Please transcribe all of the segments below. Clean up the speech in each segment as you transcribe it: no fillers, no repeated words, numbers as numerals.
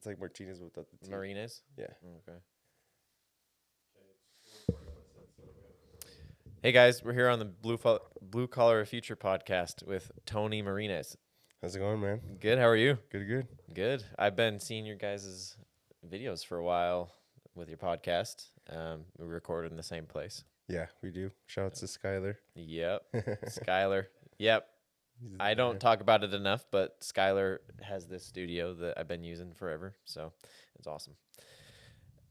It's like Martinez without the T. Merinez? Yeah. Okay. Hey guys, we're here on the Blue Collar Future podcast with Tony Merinez. How's it going, man? Good, how are you? Good. Good. I've been seeing your guys' videos for a while with your podcast. We recorded in the same place. Yeah, we do. Shout out to Skylar. Yep. Skylar. Yep. He's I don't there. talk about it enough, but Skylar has this studio that I've been using forever, so it's awesome.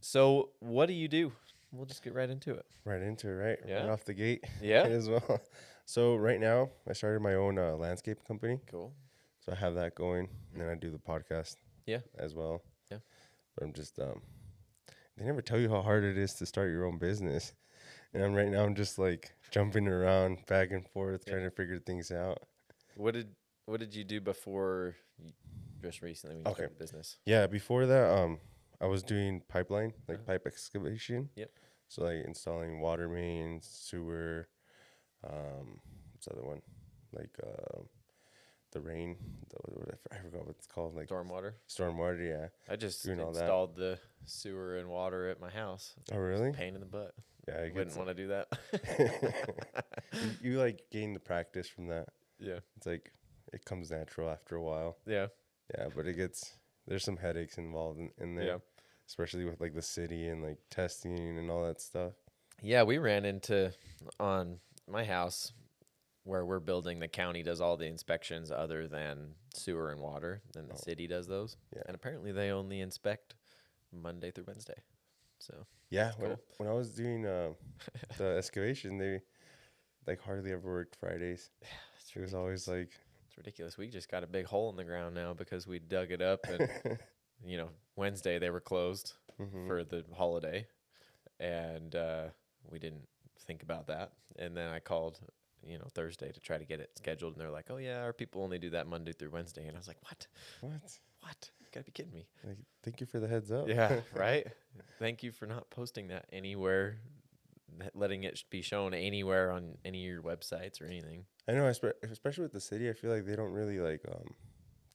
So what do you do? We'll just get right into it. Right into it, right? Yeah. Right off the gate. Yeah. As well. So right now, I started my own landscape company. Cool. So I have that going, and then I do the podcast. Yeah. As well. Yeah. But I'm just they never tell you how hard it is to start your own business. And I'm just like jumping around back and forth, trying to figure things out. What did you do before just recently when you started business? Yeah, before that, I was doing pipeline, like pipe excavation. Yep. So like installing water mains, sewer, what's the other one? Like the rain, I forgot what it's called. Like Stormwater, yeah. I just doing installed the sewer and water at my house. Oh, really? Pain in the butt. Yeah, I Wouldn't want to do that. you like gain the practice from that. Yeah. It's like it comes natural after a while. Yeah. Yeah, but there's some headaches involved in there. Yeah. Especially with like the city and like testing and all that stuff. Yeah, we ran into on my house where we're building, the county does all the inspections other than sewer and water, and the city does those. Yeah. And apparently they only inspect Monday through Wednesday. So yeah, cool. when I was doing the excavation, they like hardly ever worked Fridays. It was always like it's ridiculous. We just got a big hole in the ground now because we dug it up, and Wednesday they were closed for the holiday, and we didn't think about that. And then I called Thursday to try to get it scheduled, and they're like, oh yeah, our people only do that Monday through Wednesday. And I was like, what you gotta be kidding me. Like, thank you for the heads up. Yeah. Right. Thank you for not posting that anywhere, letting it be shown anywhere on any of your websites or anything. I know, especially with the city, I feel like they don't really like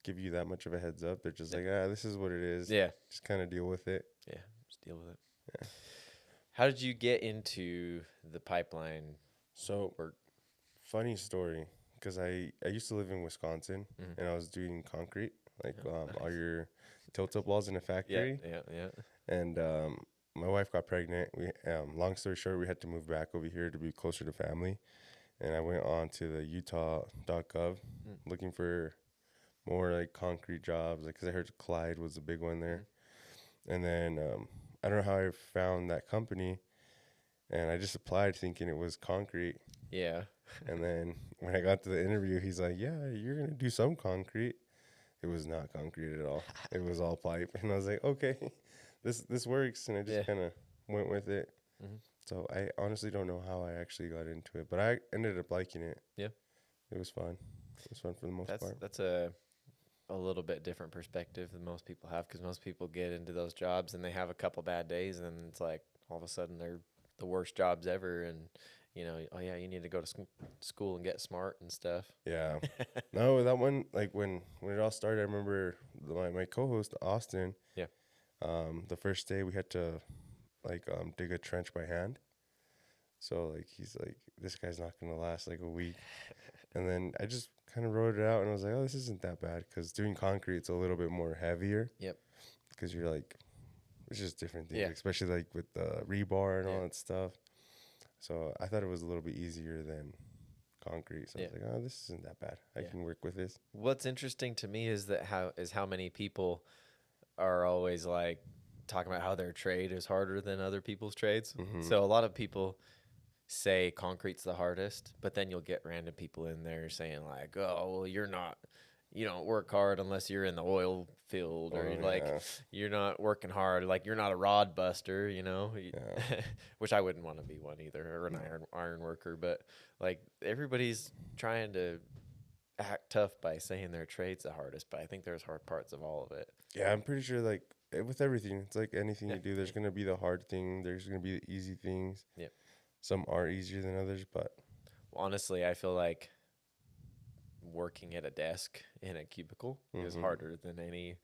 give you that much of a heads up. They're just like, this is what it is. Yeah. Just kind of deal with it. Yeah, just deal with it. Yeah. How did you get into the pipeline? So work? Funny story, because I used to live in Wisconsin, and I was doing concrete, like all your tilt-up walls in a factory. Yeah. And my wife got pregnant. We long story short, we had to move back over here to be closer to family. And I went on to the Utah.gov looking for more like concrete jobs, like because I heard Clyde was a big one there. And then I don't know how I found that company, and I just applied thinking it was concrete. Yeah. And then when I got to the interview, he's like, yeah, you're going to do some concrete. It was not concrete at all. It was all pipe. And I was like, okay, this works. And I just kind of went with it. Mm-hmm. So I honestly don't know how I actually got into it, but I ended up liking it. Yeah. It was fun. It was fun for the most part. That's a little bit different perspective than most people have, because most people get into those jobs and they have a couple bad days, and it's like all of a sudden they're the worst jobs ever, and oh yeah, you need to go to school and get smart and stuff. Yeah. No, that one, like when it all started, I remember my co-host Austin. Yeah. The first day we had to dig a trench by hand. So like he's like, this guy's not gonna last like a week. And then I just kind of wrote it out, and I was like, oh, this isn't that bad, because doing concrete's a little bit more heavier. Yep. Because you're like, it's just different things, Yeah. especially like with the rebar and all that stuff. So I thought it was a little bit easier than concrete. So I was like, oh, this isn't that bad. I can work with this. What's interesting to me is how many people are always like talking about how their trade is harder than other people's trades. So a lot of people say concrete's the hardest, but then you'll get random people in there saying like, oh, well, you don't work hard unless you're in the oil field, or you're not working hard, like you're not a rod buster, which I wouldn't want to be one either, or an iron worker. But like everybody's trying to act tough by saying their trade's the hardest, but I think there's hard parts of all of it. Yeah, I'm pretty sure like with everything, it's like anything you do, there's going to be the hard thing, there's going to be the easy things. Yep. Some are easier than others, but honestly, I feel like working at a desk in a cubicle is harder than any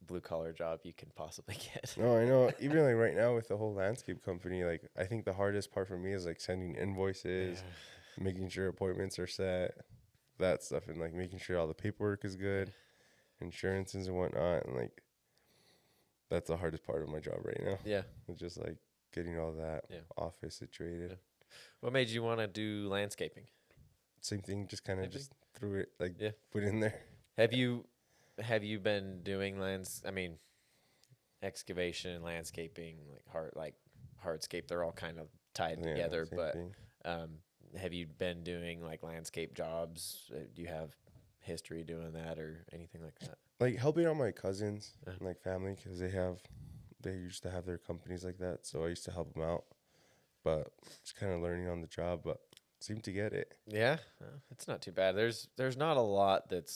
blue collar job you can possibly get. No, I know. Even like right now with the whole landscape company, like I think the hardest part for me is like sending invoices, making sure appointments are set, that stuff, and like making sure all the paperwork is good, insurances and whatnot, and like that's the hardest part of my job right now. Yeah. It's just like getting all that office situated. Yeah. What made you want to do landscaping? Same thing, just kind of just threw it like Yeah. put in there. Have you been doing excavation, landscaping, like hardscape, they're all kind of tied together, but have you been doing like landscape jobs? Do you have history doing that or anything like that? Like helping out my cousins and like family, because they used to have their companies like that, so I used to help them out, but just kind of learning on the job, but seemed to get it. Yeah, it's not too bad. There's not a lot that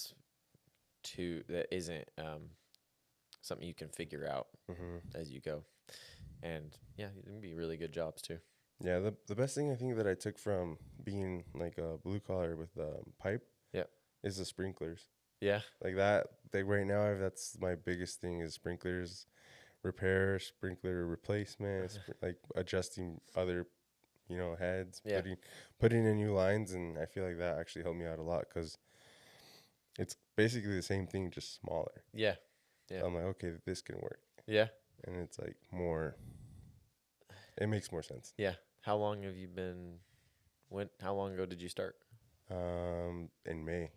isn't something you can figure out as you go, and yeah, it can be really good jobs too. Yeah, the best thing I think that I took from being like a blue collar with pipe, is the sprinklers. Yeah, like that. Like right now, that's my biggest thing is sprinklers, repair, sprinkler replacement, like adjusting other, heads, putting in new lines, and I feel like that actually helped me out a lot because it's basically the same thing, just smaller. Yeah. So I'm like, okay, this can work. Yeah. And it's like more. It makes more sense. Yeah. How long have you been? How long ago did you start? In May.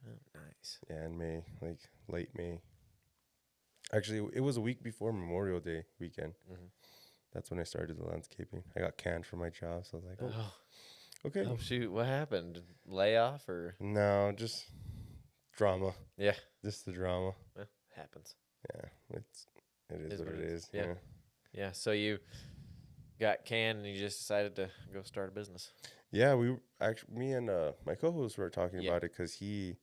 Oh, nice. Yeah, in May, like late May. Actually, it was a week before Memorial Day weekend. That's when I started the landscaping. I got canned for my job, so I was like, oh. Okay. Oh shoot, what happened? Layoff or? No, just drama. Yeah. Just the drama. Well, happens. Yeah, it is what it is. Yeah. Yeah. So you got canned and you just decided to go start a business. Yeah, me and my co-host were talking about it because he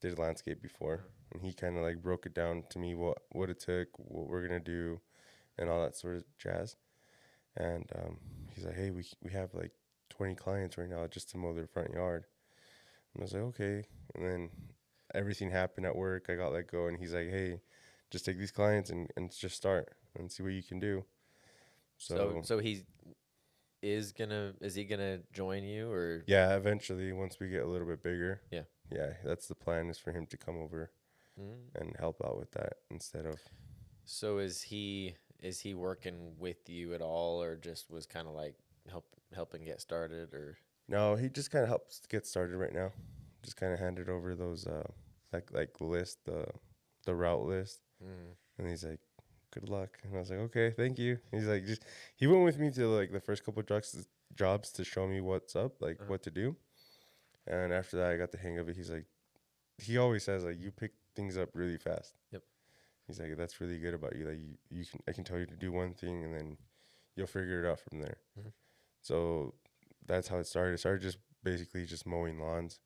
did landscape before, and he kind of like broke it down to me what it took, what we're gonna do, and all that sort of jazz. And he's like, hey, we have like 20 clients right now just to mow their front yard. And I was like, okay. And then everything happened at work. I got let go, and he's like, hey, just take these clients and just start and see what you can do. So is he gonna join you or? Yeah, eventually once we get a little bit bigger. Yeah, that's the plan, is for him to come over and help out with that instead of. So is he working with you at all, or just was kind of like helping get started, or? No, he just kind of helps get started right now. Just kind of handed over those like list, the route list, and he's like, good luck. And I was like, okay, thank you. He's like, he went with me to like the first couple of jobs to show me what's up, like what to do. And after that, I got the hang of it. He's like, he always says like, you pick things up really fast. Yep. He's like, that's really good about you. Like I can tell you to do one thing, and then you'll figure it out from there. So that's how it started. It started just basically just mowing lawns,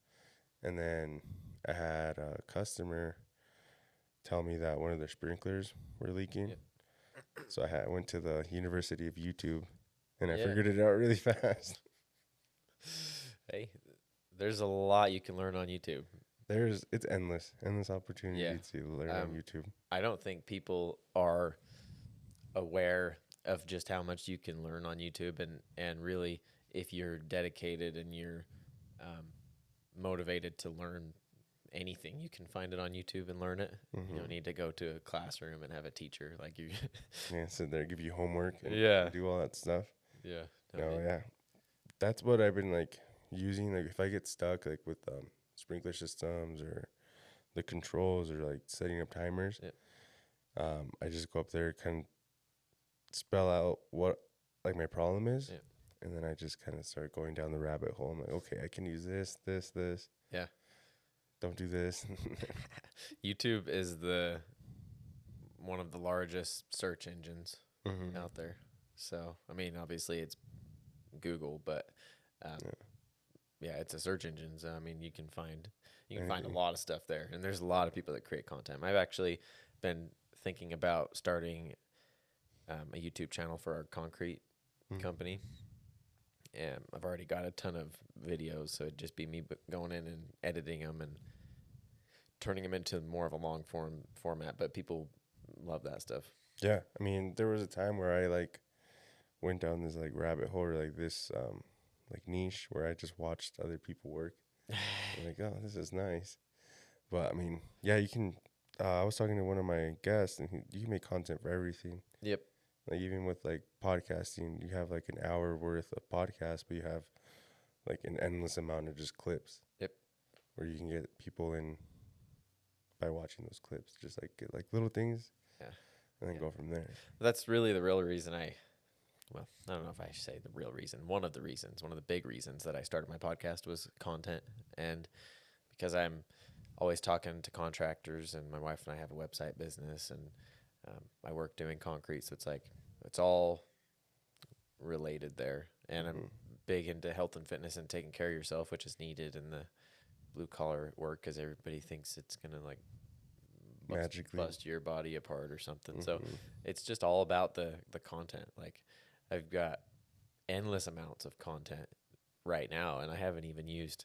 and then I had a customer tell me that one of their sprinklers were leaking. So I went to the University of YouTube, and I figured it out really fast. Hey, there's a lot you can learn on YouTube. It's endless opportunity to learn on YouTube. I don't think people are aware of just how much you can learn on YouTube, and really, if you're dedicated and you're motivated to learn anything, you can find it on YouTube and learn it. You don't need to go to a classroom and have a teacher like you. Sit there, give you homework, and do all that stuff. That's what I've been like using. Like if I get stuck like with sprinkler systems or the controls or like setting up timers, I just go up there, kind of spell out what like my problem is, and then I just kind of start going down the rabbit hole. I'm like, okay, I can use this. Yeah. Don't do this. YouTube is one of the largest search engines out there. So, I mean, obviously it's Google, but it's a search engine. So, I mean, you can find a lot of stuff there, and there's a lot of people that create content. I've actually been thinking about starting a YouTube channel for our concrete company. And I've already got a ton of videos, so it'd just be me going in and editing them and turning them into more of a long format, but people love that stuff. Yeah, I mean, there was a time where I like went down this like rabbit hole or like this like niche where I just watched other people work. I'm like, oh, this is nice. But I mean, yeah, you can. I was talking to one of my guests, and you can make content for everything. Yep. Like even with like podcasting, you have like an hour worth of podcast, but you have like an endless amount of just clips. Yep. Where you can get people in by watching those clips, just like get like little things. Yeah. And then go from there. That's really the real reason I don't know if I should say the real reason. One of the big reasons that I started my podcast was content. And because I'm always talking to contractors, and my wife and I have a website business, and I work doing concrete. So it's like, it's all related there. And I'm big into health and fitness and taking care of yourself, which is needed in the blue collar work, because everybody thinks it's going to like Magically bust your body apart or something. So it's just all about the content. Like, I've got endless amounts of content right now, and I haven't even used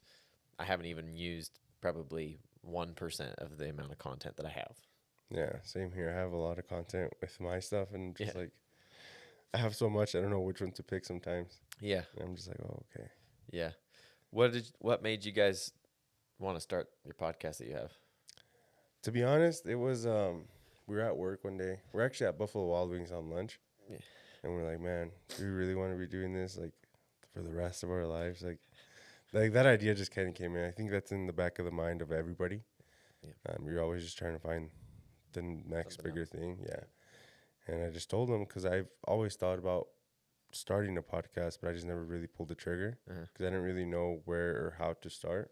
probably 1% of the amount of content that I have. Yeah, same here. I have a lot of content with my stuff, and just like I have so much, I don't know which one to pick sometimes. Yeah. And I'm just like, oh, okay. Yeah. What made you guys want to start your podcast that you have? To be honest, it was we were at work one day. We're actually at Buffalo Wild Wings on lunch. Yeah. And we're like, man, do we really want to be doing this like for the rest of our lives? Like that idea just kind of came in. I think that's in the back of the mind of everybody. Yeah. You're always just trying to find the next bigger thing. Yeah. And I just told them, because I've always thought about starting a podcast, but I just never really pulled the trigger because I didn't really know where or how to start.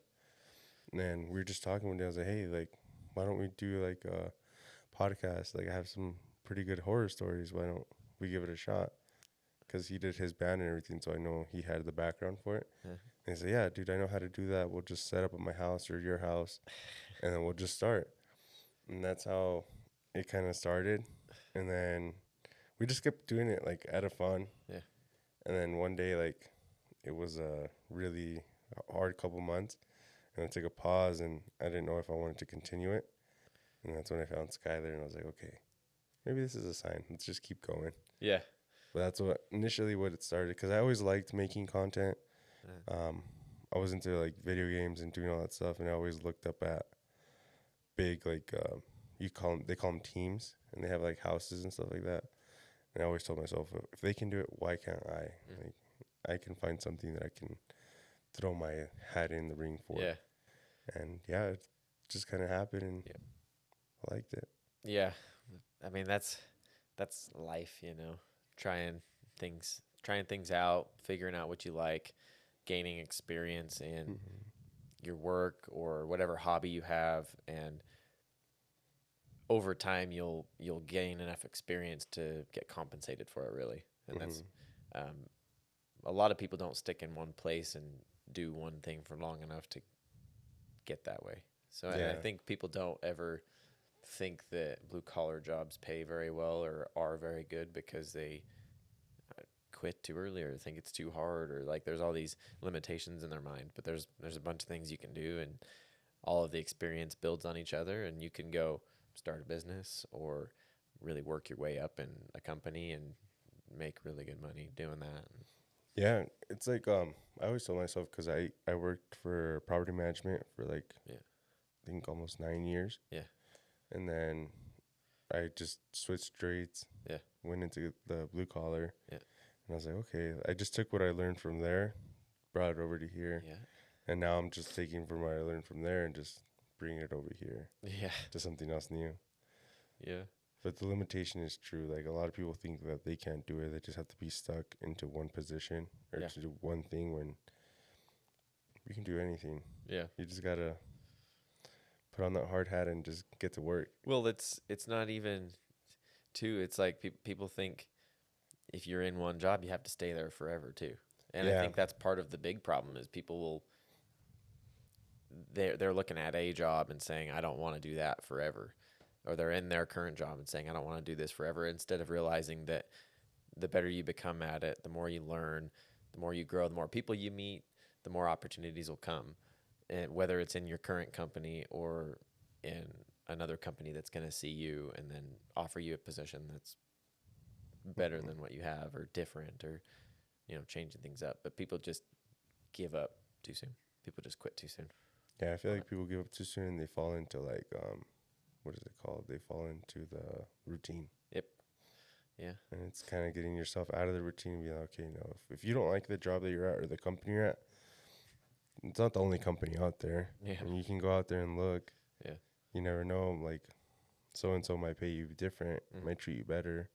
And then we were just talking one day. I was like, hey, like, why don't we do like a podcast? Like, I have some pretty good horror stories. Why don't we give it a shot? Because he did his band and everything, so I know he had the background for it. Yeah. And he said, yeah, dude, I know how to do that. We'll just set up at my house or your house, and then we'll just start. And that's how it kind of started. And then we just kept doing it, like, out of fun. Yeah. And then one day, like, it was a really hard couple months. And I took a pause, and I didn't know if I wanted to continue it. And that's when I found Skylar, and I was like, okay, maybe this is a sign. Let's just keep going. Yeah. But that's initially what it started, because I always liked making content. Yeah. I was into, like, video games and doing all that stuff, and I always looked up at big, like, they call them teams, and they have, like, houses and stuff like that. And I always told myself, if they can do it, why can't I? Like, I can find something that I can throw my hat in the ring for. Yeah. And yeah, it just kind of happened, and I liked it. Yeah. I mean, that's life, you know, trying things out, figuring out what you like, gaining experience in your work or whatever hobby you have, and over time you'll gain enough experience to get compensated for it, really. And that's a lot of people don't stick in one place and do one thing for long enough to get that way. So I think people don't ever think that blue collar jobs pay very well or are very good because they quit too early or think it's too hard, or like there's all these limitations in their mind. But there's a bunch of things you can do, and all of the experience builds on each other, and you can go start a business or really work your way up in a company and make really good money doing that. Yeah, it's like I always told myself, because I worked for property management for like I think almost 9 years. Yeah. And then I just switched trades. Yeah. Went into the blue collar. Yeah. And I was like, okay, I just took what I learned from there, brought it over to here. Yeah. And now I'm just taking from what I learned from there and just bringing it over here. Yeah. To something else new. Yeah. But the limitation is true. Like, a lot of people think that they can't do it. They just have to be stuck into one position or to do one thing, when you can do anything. Yeah. You just got to put on that hard hat and just get to work. Well, it's not even, too. It's like people think if you're in one job, you have to stay there forever, too. And I think that's part of the big problem is people they're looking at a job and saying, I don't want to do that forever. Or they're in their current job and saying, I don't want to do this forever, instead of realizing that the better you become at it, the more you learn, the more you grow, the more people you meet, the more opportunities will come. And whether it's in your current company or in another company that's going to see you and then offer you a position that's better than what you have or different or, changing things up. But people just give up too soon. People just quit too soon. Yeah, I feel like people give up too soon and they fall into like, what is it called? They fall into the routine. Yep. Yeah. And it's kind of getting yourself out of the routine and be like, okay, no, if you don't like the job that you're at or the company you're at, it's not the only company out there. Yeah. And you can go out there and look. Yeah. You never know, like, so-and-so might pay you different, might treat you better,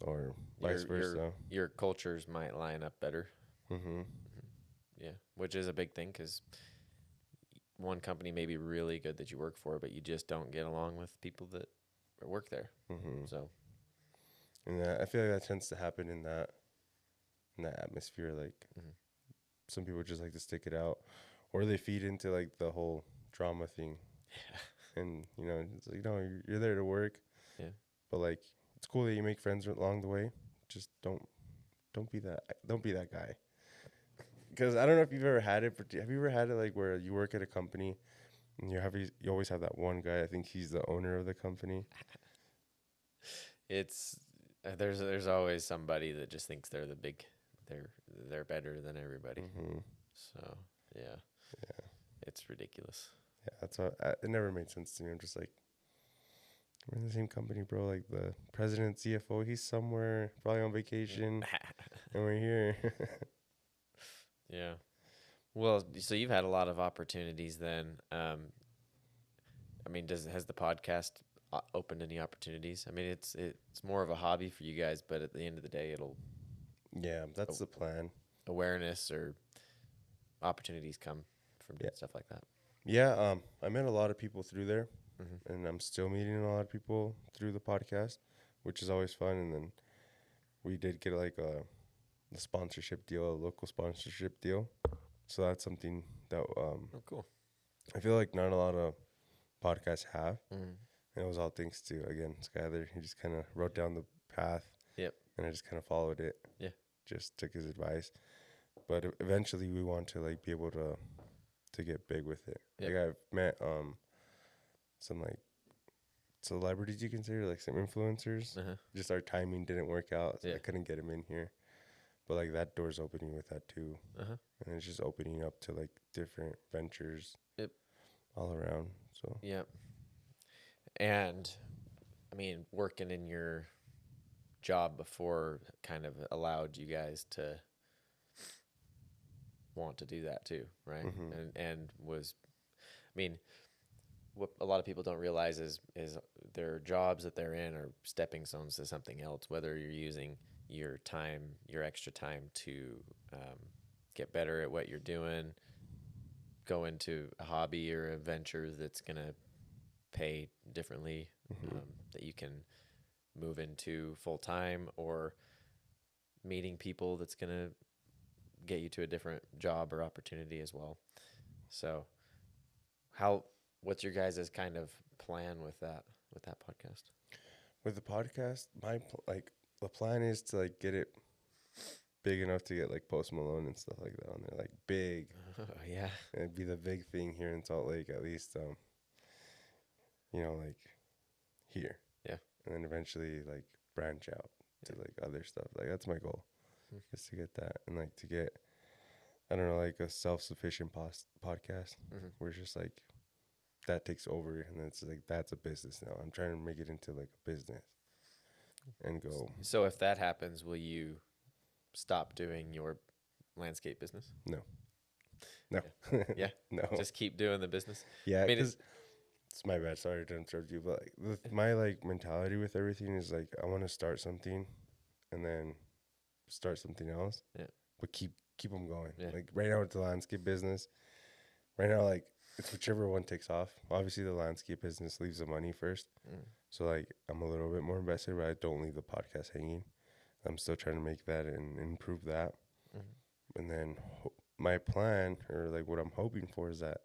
or vice versa. Your cultures might line up better. Mm-hmm. Yeah, which is a big thing because one company may be really good that you work for, but you just don't get along with people that work there. Mm-hmm. So, and I feel like that tends to happen in that atmosphere. Like, some people just like to stick it out, or they feed into like the whole drama thing. And it's like, you're there to work. Yeah. But like, it's cool that you make friends along the way. Just don't be that guy. Because I don't know if you've ever had it, but have you ever had it like where you work at a company and you always have that one guy, I think he's the owner of the company. It's there's always somebody that just thinks they're they're better than everybody. Mm-hmm. So, yeah. It's ridiculous. Yeah, that's what it never made sense to me. I'm just like, we're in the same company, bro. Like the president, CFO, he's somewhere probably on vacation, and we're here. Yeah. Well, so you've had a lot of opportunities then. I mean, has the podcast opened any opportunities? I mean, it's more of a hobby for you guys, but at the end of the day, it'll. Yeah, that's the plan. Awareness or opportunities come from stuff like that. Yeah, I met a lot of people through there, and I'm still meeting a lot of people through the podcast, which is always fun. And then we did get like a sponsorship deal, a local sponsorship deal. So that's something that cool. I feel like not a lot of podcasts have. And it was all thanks to, again, Skyler. He just kind of wrote down the path. Yep. And I just kind of followed it. Yeah. Just took his advice. But eventually we want to like be able to get big with it. Yep. Like I've met some like celebrities, you consider, like some influencers. Just our timing didn't work out, so I couldn't get him in here. But like that door's opening with that too. And it's just opening up to like different ventures. Yep. All around. So yep. And I mean, working in your job before kind of allowed you guys to want to do that too, right? And was, I mean, what a lot of people don't realize is their jobs that they're in are stepping stones to something else, whether you're using your time, your extra time to get better at what you're doing, go into a hobby or a venture that's going to pay differently, that you can move into full time, or meeting people that's going to get you to a different job or opportunity as well. So what's your guys' kind of plan with that podcast? With the podcast, the plan is to like get it big enough to get like Post Malone and stuff like that on there, like big. Yeah. It'd be the big thing here in Salt Lake, at least, like here. Yeah. And then eventually like branch out to like other stuff. Like that's my goal, is to get that, and like to get, I don't know, like a self-sufficient podcast where it's just like that takes over, and then it's like that's a business now. I'm trying to make it into like a business and go. So if that happens, will you stop doing your landscape business? No. Yeah. No. Just keep doing the business. Yeah, because it's my bad. Sorry to interrupt you, but like my like mentality with everything is like I want to start something, and then start something else. Yeah. But keep them going. Yeah. Like right now with the landscape business, right now like it's whichever one takes off. Obviously the landscape business leaves the money first. So like I'm a little bit more invested, but I don't leave the podcast hanging. I'm still trying to make that and improve that. And then my plan, or like what I'm hoping for, is that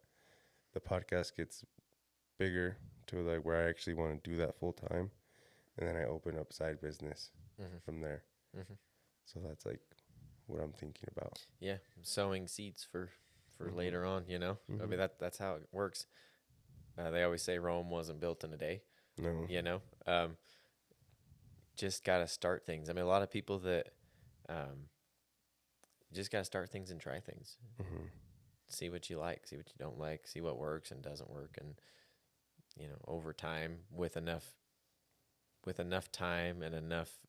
the podcast gets bigger to like where I actually want to do that full time, and then I open up side business from there. So that's like what I'm thinking about. Yeah, sowing seeds for later on. I mean that's how it works. They always say Rome wasn't built in a day. No. You know, just got to start things. I mean, a lot of people that um, just got to start things and try things. Mm-hmm. See what you like, see what you don't like, see what works and doesn't work, and over time, with enough time and enough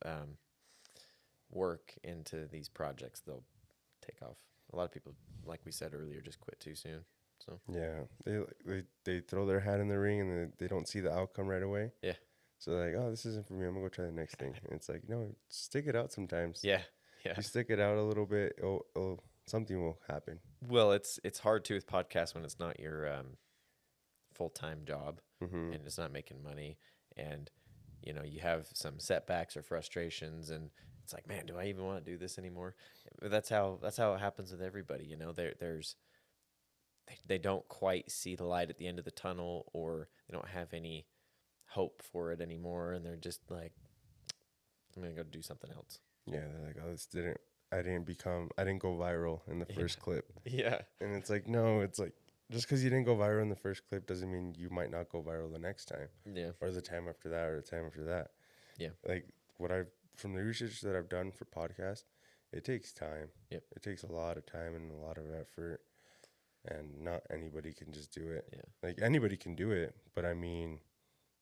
work into these projects, they'll take off. A lot of people, like we said earlier, just quit too soon. So Yeah, they throw their hat in the ring and they don't see the outcome right away. yeah, So they're like, oh, this isn't for me. I'm gonna go try the next thing. And it's like, no, stick it out sometimes. yeah, yeah. You stick it out a little bit, something will happen. Well, it's hard too with podcasts when it's not your full time job Mm-hmm. and it's not making money, and you have some setbacks or frustrations, and it's like, man, do I even want to do this anymore? But that's how it happens with everybody. They don't quite see the light at the end of the tunnel, or they don't have any hope for it anymore, and they're just like, I'm gonna go do something else. Yeah, they're like, oh, I didn't go viral in the first clip. Yeah. And it's like, no, it's like, just because you didn't go viral in the first clip doesn't mean you might not go viral the next time. Yeah. Or the time after that, or the time after that. Yeah. Like, from the research that I've done for podcasts, it takes time. Yep. It takes a lot of time and a lot of effort. And not anybody can just do it. Yeah. Like, anybody can do it, but I mean,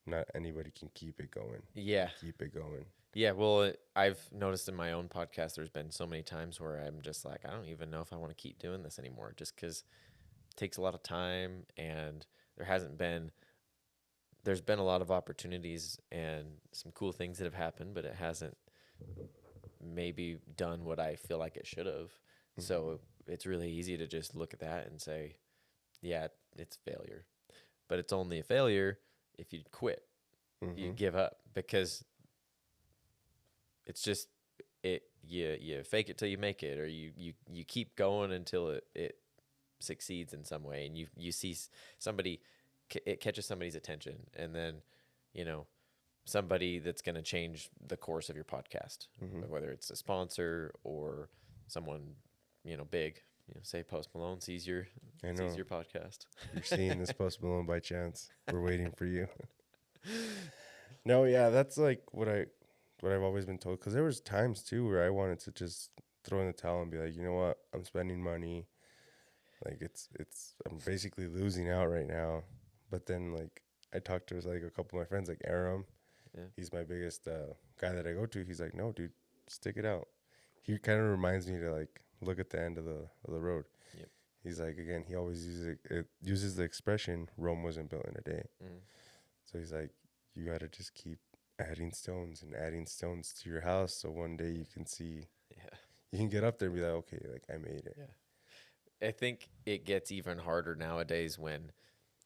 not anybody can keep it going. Yeah. Keep it going. Yeah, well, I've noticed in my own podcast, there's been so many times where I'm just like, I don't even know if I want to keep doing this anymore, just because it takes a lot of time, and there's been a lot of opportunities and some cool things that have happened, but it hasn't maybe done what I feel like it should have. Mm-hmm. So it's really easy to just look at that and say, yeah, it's failure. But it's only a failure if you quit, mm-hmm. you give up, because it's just you fake it till you make it, or you keep going until it succeeds in some way, and you see somebody, it catches somebody's attention, and then somebody that's going to change the course of your podcast, mm-hmm. whether it's a sponsor or someone big, say Post Malone sees your podcast. You're seeing this Post Malone by chance. We're waiting for you. No, yeah, that's like what I've always been told, because there was times too where I wanted to just throw in the towel and be like, you know what, I'm spending money, like I'm basically losing out right now. But then like I talked to like a couple of my friends, like Aram, yeah. He's my biggest guy that I go to. He's like, no, dude, stick it out. He kind of reminds me to like look at the end of the road. Yep. He's like, again, he always uses the expression, Rome wasn't built in a day. Mm. So he's like, you got to just keep adding stones to your house, so one day you can see, you can get up there and be like, okay, like I made it. Yeah, I think it gets even harder nowadays when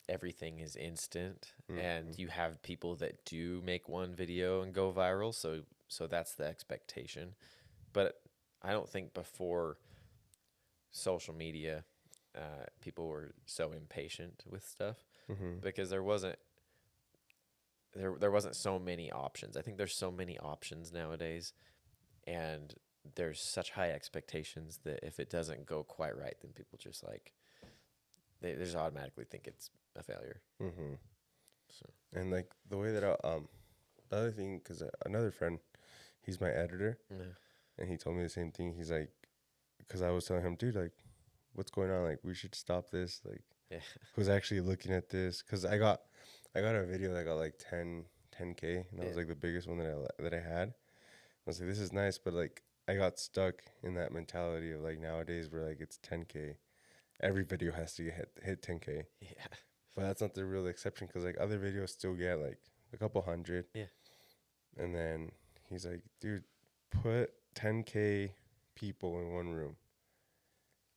everything is instant, mm-hmm. and you have people that do make one video and go viral, so that's the expectation. But I don't think before social media, people were so impatient with stuff, mm-hmm. because there wasn't so many options. I think there's so many options nowadays, and there's such high expectations that if it doesn't go quite right, then people just like they just automatically think it's a failure. Mm-hmm. So. And like the way that the other thing, because another friend, he's my editor, and he told me the same thing. He's like, because I was telling him, dude, like, what's going on? Like, we should stop this. Like, who's actually looking at this? Because I got a video that got like 10K, and that was like the biggest one that I had. I was like, this is nice, but like I got stuck in that mentality of like nowadays where like it's 10K, every video has to hit 10K. Yeah, but that's not the real exception, because like other videos still get like a couple hundred. Yeah, and then he's like, dude, put 10K people in one room,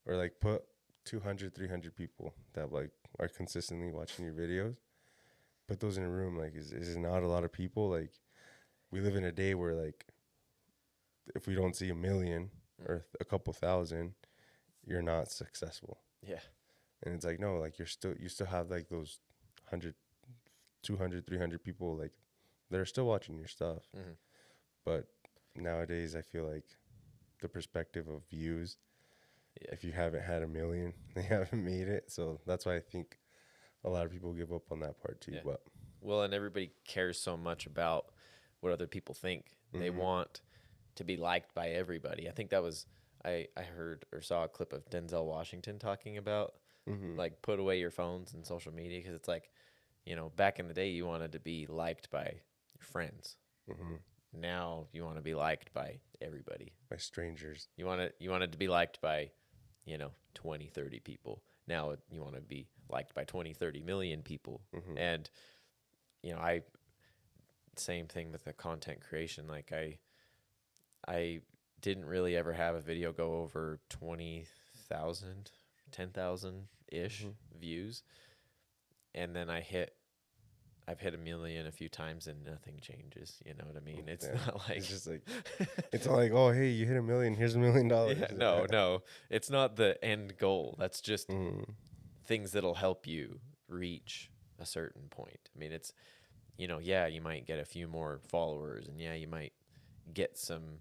or like put 200, 300 people that like are consistently watching your videos. Put those in a room. Like, is not a lot of people. Like, we live in a day where like, if we don't see 1 million or a couple thousand, you're not successful. Yeah. And it's like, no, like you still have like those 100, 200, 300 people like that are still watching your stuff. Mm-hmm. But nowadays I feel like the perspective of views, if you haven't had 1 million, they haven't made it. So that's why I think a lot of people give up on that part too. Yeah. But Well, and everybody cares so much about what other people think. They want to be liked by everybody. I think that was I heard or saw a clip of Denzel Washington talking about like put away your phones and social media, because it's like, you know, back in the day you wanted to be liked by your friends. Now you want to be liked by everybody. by strangers. You wanted to be liked by, you know, 20, 30 people. Now you want to be liked by 20, 30 million people. And you know, same thing with the content creation. Like I didn't really ever have a video go over 20,000, 10,000 ish views. And then I've hit a million a few times and nothing changes. You know what I mean? It's not like, it's just like, it's not like, oh, hey, you hit $1 million, here's $1 million. yeah, no, it's not the end goal. That's just things that'll help you reach a certain point. I mean, it's, you know, yeah, you might get a few more followers, and yeah, you might get some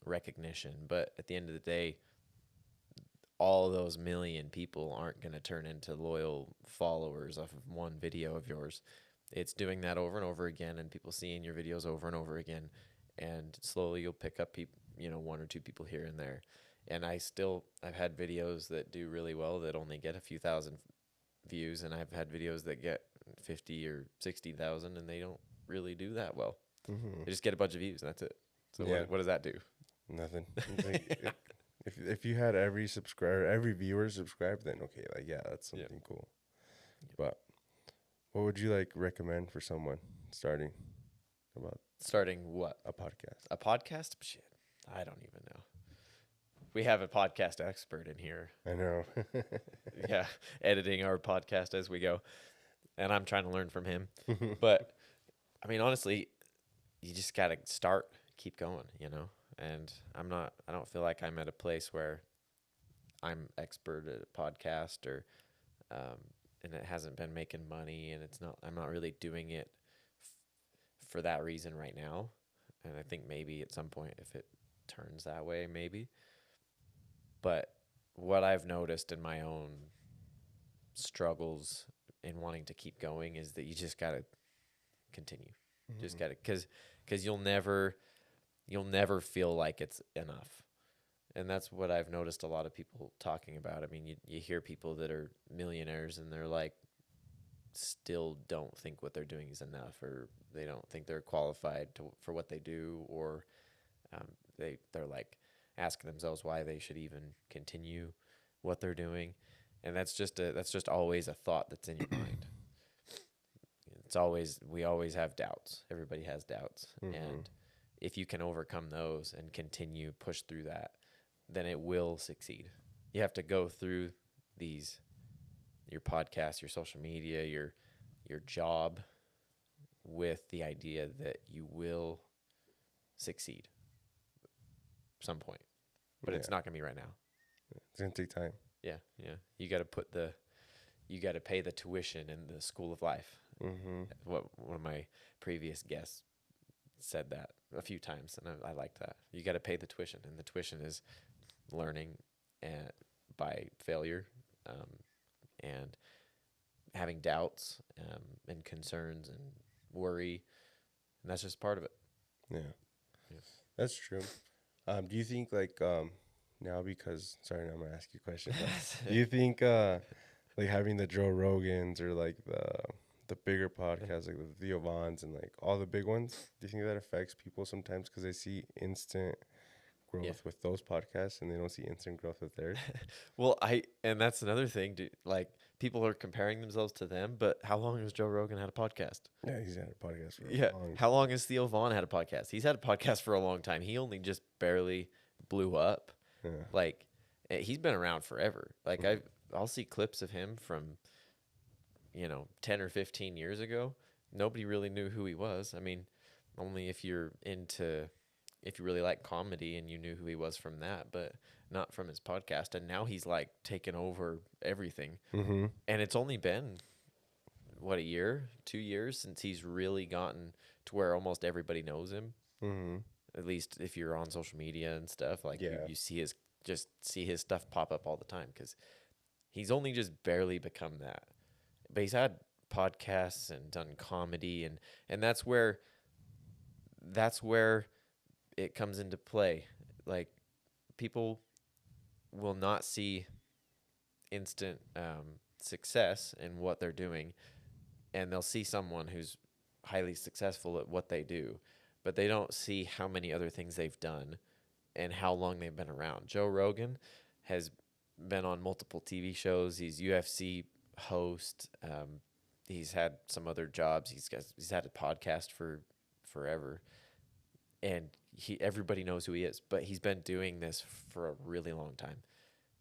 recognition, but at the end of the day, all those million people aren't going to turn into loyal followers off of one video of yours. It's doing that over and over again, and people seeing your videos over and over again, and slowly you'll pick up people, you know, one or two people here and there. And I've had videos that do really well that only get a few thousand views, and I've had videos that get 50 or 60,000, and they don't really do that well. They just get a bunch of views, and that's it. So what does that do? Nothing. Like, if you had every viewer subscribe, then okay, like, yeah, that's something cool. But what would you like recommend for someone starting what? a podcast? A podcast? Shit, I don't even know. We have a podcast expert in here. I know. Yeah, editing our podcast as we go, and I'm trying to learn from him. But I mean, honestly, you just gotta start, keep going, you know. And I don't feel like I'm at a place where I'm expert at a podcast, or and it hasn't been making money, and I'm not really doing it for that reason right now. And I think maybe at some point, if it turns that way, maybe. But what I've noticed in my own struggles in wanting to keep going is that you just got to continue. Just got to, because you'll never feel like it's enough. And that's what I've noticed a lot of people talking about. I mean, you hear people that are millionaires, and they're like, still don't think what they're doing is enough, or they don't think they're qualified for what they do, or they're like asking themselves why they should even continue what they're doing. And that's just always a thought that's in your mind. We always have doubts. Everybody has doubts. And if you can overcome those and continue, push through that, then it will succeed. You have to go through your podcast, your social media, your job, with the idea that you will succeed at some point. But it's not going to be right now. It's going to take time. Yeah. You got to pay the tuition in the school of life. One of my previous guests said that a few times, and I liked that. You got to pay the tuition, and the tuition is learning by failure, and having doubts, and concerns and worry, and that's just part of it. Yeah. That's true. Do you think, like, now, because, sorry, now I'm going to ask you a question. Do you think, like, having the Joe Rogans, or, like, the bigger podcasts, like the Theo Vons and, like, all the big ones, do you think that affects people sometimes because they see instant growth with those podcasts, and they don't see instant growth with theirs? Well, and that's another thing, dude. Like, people are comparing themselves to them, but how long has Joe Rogan had a podcast? Yeah, he's had a podcast for a long time. How long has Theo Vaughn had a podcast? He's had a podcast for a long time. He only just barely blew up. Yeah. Like, he's been around forever. Like, I'll see clips of him from, 10 or 15 years ago. Nobody really knew who he was. I mean, only if you really like comedy and you knew who he was from that, but not from his podcast. And now he's like taken over everything. And it's only been, a year, 2 years since he's really gotten to where almost everybody knows him. At least if you're on social media and stuff, like you see his stuff pop up all the time, because he's only just barely become that. but he's had podcasts and done comedy, and that's where it comes into play. Like, people will not see instant success in what they're doing, and they'll see someone who's highly successful at what they do, but they don't see how many other things they've done and how long they've been around. Joe Rogan has been on multiple TV shows. He's UFC host. He's had some other jobs. He's had a podcast for forever, and everybody knows who he is. But he's been doing this for a really long time,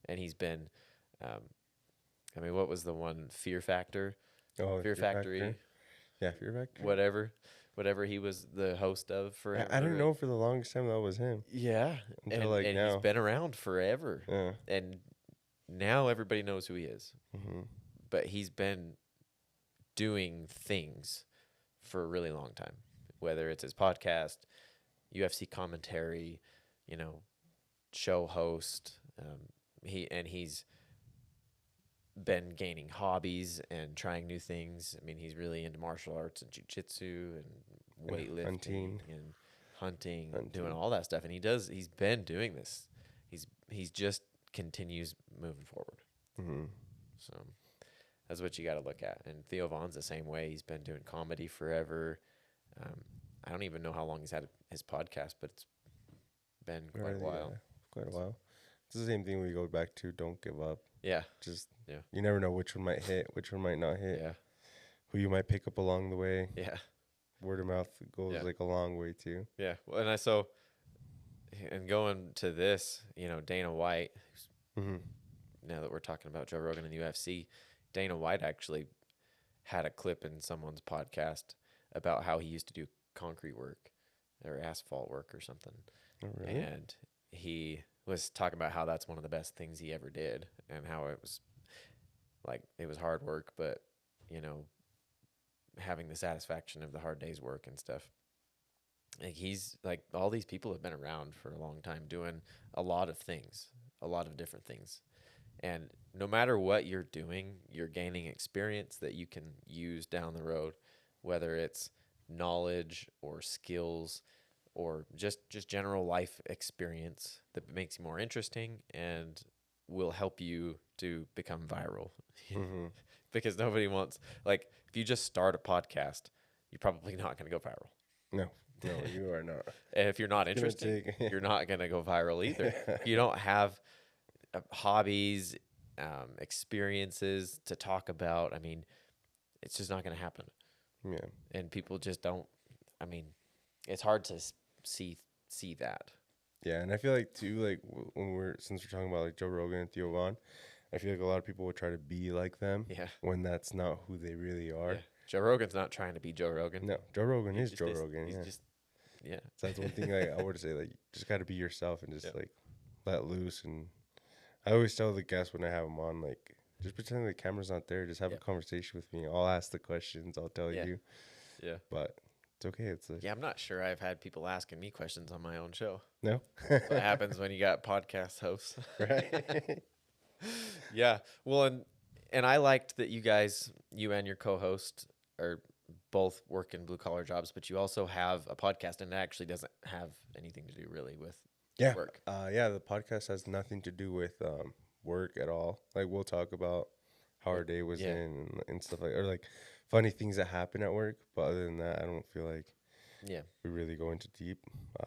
and he's been, um, I mean, what was the one? Fear Factor, Oh, Fear Factory, Factor. Yeah, Fear Factor. whatever he was the host of forever. I didn't know for the longest time that was him. Yeah, Until like and now. he's been around forever, Yeah. and now everybody knows who he is. Mm-hmm. But he's been doing things for a really long time, whether it's his podcast, UFC commentary, show host. He's been gaining hobbies and trying new things. I mean, he's really into martial arts and jiu-jitsu and weightlifting and hunting, doing all that stuff. And he's been doing this. He's just continues moving forward. Mm-hmm. So that's what you got to look at. And Theo Vaughn's the same way. He's been doing comedy forever. I don't even know how long he's had his podcast, but it's been quite a while. Yeah, quite a while. It's the same thing we go back to. Don't give up. Yeah. Just, yeah. You never know which one might hit, which one might not hit. Yeah. Who you might pick up along the way. Yeah. Word of mouth goes like a long way too. Yeah. Well, and going to this, Dana White, Mm-hmm. now that we're talking about Joe Rogan and the UFC, Dana White actually had a clip in someone's podcast about how he used to do concrete work or asphalt work or something. Oh, really? And he was talking about how that's one of the best things he ever did, and how it was hard work, but having the satisfaction of the hard day's work and stuff. Like, he's like, all these people have been around for a long time doing a lot of things, a lot of different things. And no matter what you're doing, you're gaining experience that you can use down the road, whether it's knowledge or skills or just general life experience that makes you more interesting and will help you to become viral. Mm-hmm. Because nobody wants, if you just start a podcast, you're probably not going to go viral. No, you are not. And if you're not interested, you're not going to go viral either. If you don't have hobbies, experiences to talk about, I mean, it's just not going to happen. Yeah. And people just don't, I mean, it's hard to see that. Yeah, and I feel like too, since we're talking about Joe Rogan and Theo Vaughn, I feel like a lot of people would try to be like them. Yeah. When that's not who they really are. Yeah. Joe Rogan's not trying to be Joe Rogan. No, Joe Rogan is Joe Rogan. He's Yeah. just, yeah. So that's one thing I would say, just got to be yourself and just let loose. And I always tell the guests when I have them on, just pretend the camera's not there. Just have a conversation with me. I'll ask the questions. I'll tell you. Yeah. But it's okay. It's I'm not sure I've had people asking me questions on my own show. No. What happens when you got podcast hosts? Right. Yeah. Well, and I liked that you and your co-host are both working blue collar jobs, but you also have a podcast, and it actually doesn't have anything to do really with work. The podcast has nothing to do with work at all. We'll talk about how our day was in and stuff or funny things that happen at work. But other than that, I don't feel like we really go into deep.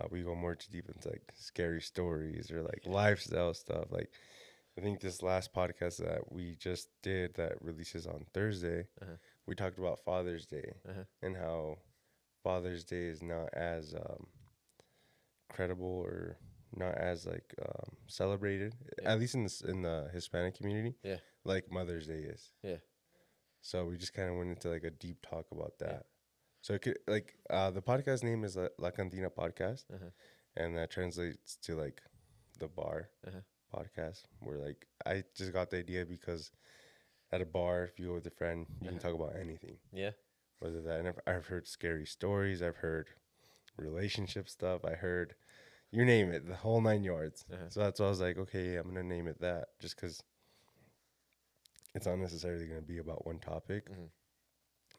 We go more deep into scary stories or lifestyle stuff. I think this last podcast that we just did that releases on Thursday, we talked about Father's Day and how Father's Day is not as credible or not as celebrated, at least in the Hispanic community, like Mother's Day is. Yeah. So we just kind of went into a deep talk about that. Yeah. So it could the podcast name is La Cantina Podcast, and that translates to the bar podcast. Where I just got the idea because at a bar, if you go with a friend, you can talk about anything. Yeah. Whether that, and I've heard scary stories, I've heard relationship stuff, I heard you name it, the whole 9 yards. So that's why I was like, okay, I'm gonna name it that, just because it's not necessarily going to be about one topic. Mm-hmm.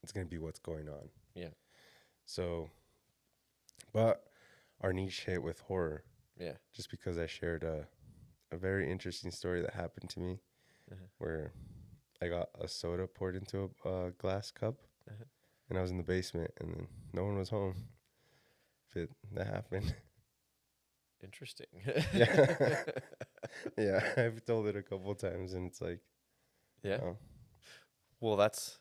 It's going to be what's going on. Yeah. So, but our niche hit with horror. Yeah. Just because I shared a very interesting story that happened to me where I got a soda poured into a glass cup and I was in the basement and then no one was home. That happened. Interesting. Yeah. Yeah. I've told it a couple times and it's like, Yeah. oh. Well, that's,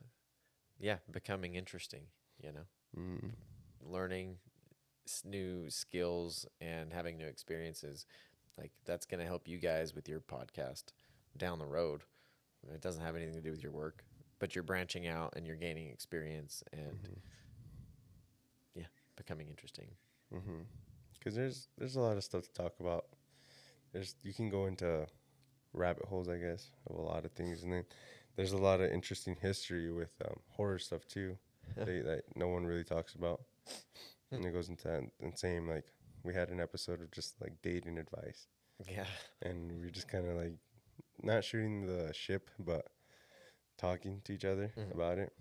becoming interesting, you know, Mm. learning new skills and having new experiences. Like, that's going to help you guys with your podcast down the road. It doesn't have anything to do with your work, but you're branching out and you're gaining experience and becoming interesting. Because there's a lot of stuff to talk about. You can go into rabbit holes, I guess, of a lot of things, and then there's a lot of interesting history with horror stuff too that no one really talks about. And it goes into that, and same, like we had an episode of just like dating advice. Yeah. And we were just kind of like not shooting the ship, but talking to each other about it